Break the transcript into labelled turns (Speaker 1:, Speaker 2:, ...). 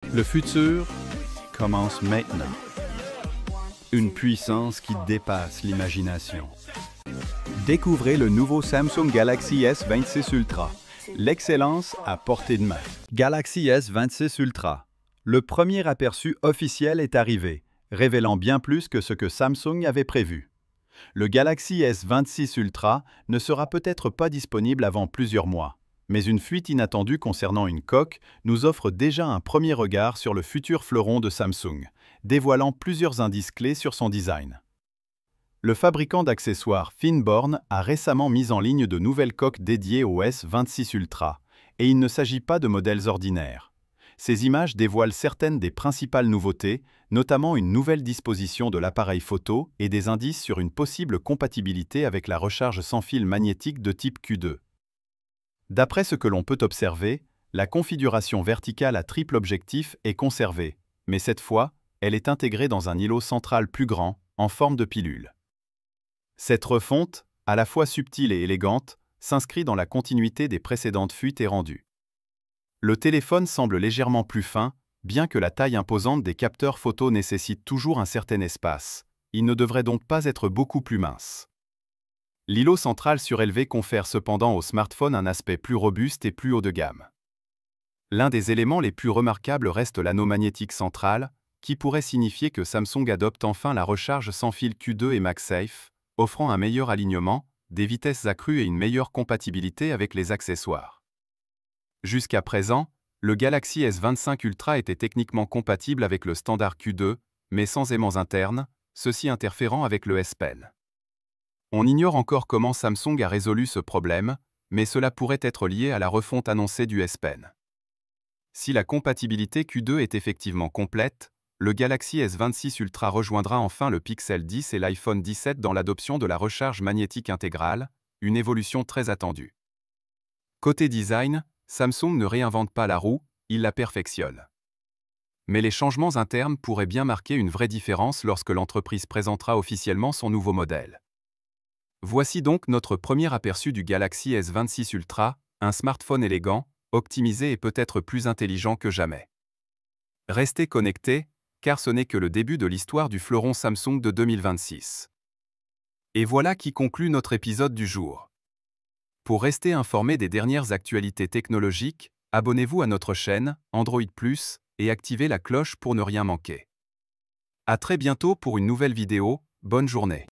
Speaker 1: Le futur commence maintenant. Une puissance qui dépasse l'imagination. Découvrez le nouveau Samsung Galaxy S26 Ultra. L'excellence à portée de main. Galaxy S26 Ultra. Le premier aperçu officiel est arrivé, révélant bien plus que ce que Samsung avait prévu. Le Galaxy S26 Ultra ne sera peut-être pas disponible avant plusieurs mois, mais une fuite inattendue concernant une coque nous offre déjà un premier regard sur le futur fleuron de Samsung, dévoilant plusieurs indices clés sur son design. Le fabricant d'accessoires Finborn a récemment mis en ligne de nouvelles coques dédiées au S26 Ultra, et il ne s'agit pas de modèles ordinaires. Ces images dévoilent certaines des principales nouveautés, notamment une nouvelle disposition de l'appareil photo et des indices sur une possible compatibilité avec la recharge sans fil magnétique de type Q2. D'après ce que l'on peut observer, la configuration verticale à triple objectif est conservée, mais cette fois, elle est intégrée dans un îlot central plus grand, en forme de pilule. Cette refonte, à la fois subtile et élégante, s'inscrit dans la continuité des précédentes fuites et rendues. Le téléphone semble légèrement plus fin, bien que la taille imposante des capteurs photo nécessite toujours un certain espace. Il ne devrait donc pas être beaucoup plus mince. L'îlot central surélevé confère cependant au smartphone un aspect plus robuste et plus haut de gamme. L'un des éléments les plus remarquables reste l'anneau magnétique central, qui pourrait signifier que Samsung adopte enfin la recharge sans fil Q2 et MagSafe, offrant un meilleur alignement, des vitesses accrues et une meilleure compatibilité avec les accessoires. Jusqu'à présent, le Galaxy S25 Ultra était techniquement compatible avec le standard Q2, mais sans aimants internes, ceux-ci interférant avec le S Pen. On ignore encore comment Samsung a résolu ce problème, mais cela pourrait être lié à la refonte annoncée du S Pen. Si la compatibilité Q2 est effectivement complète, le Galaxy S26 Ultra rejoindra enfin le Pixel 10 et l'iPhone 17 dans l'adoption de la recharge magnétique intégrale, une évolution très attendue. Côté design, Samsung ne réinvente pas la roue, il la perfectionne. Mais les changements internes pourraient bien marquer une vraie différence lorsque l'entreprise présentera officiellement son nouveau modèle. Voici donc notre premier aperçu du Galaxy S26 Ultra, un smartphone élégant, optimisé et peut-être plus intelligent que jamais. Restez connectés, car ce n'est que le début de l'histoire du fleuron Samsung de 2026. Et voilà qui conclut notre épisode du jour. Pour rester informé des dernières actualités technologiques, abonnez-vous à notre chaîne Android Plus et activez la cloche pour ne rien manquer. À très bientôt pour une nouvelle vidéo, bonne journée.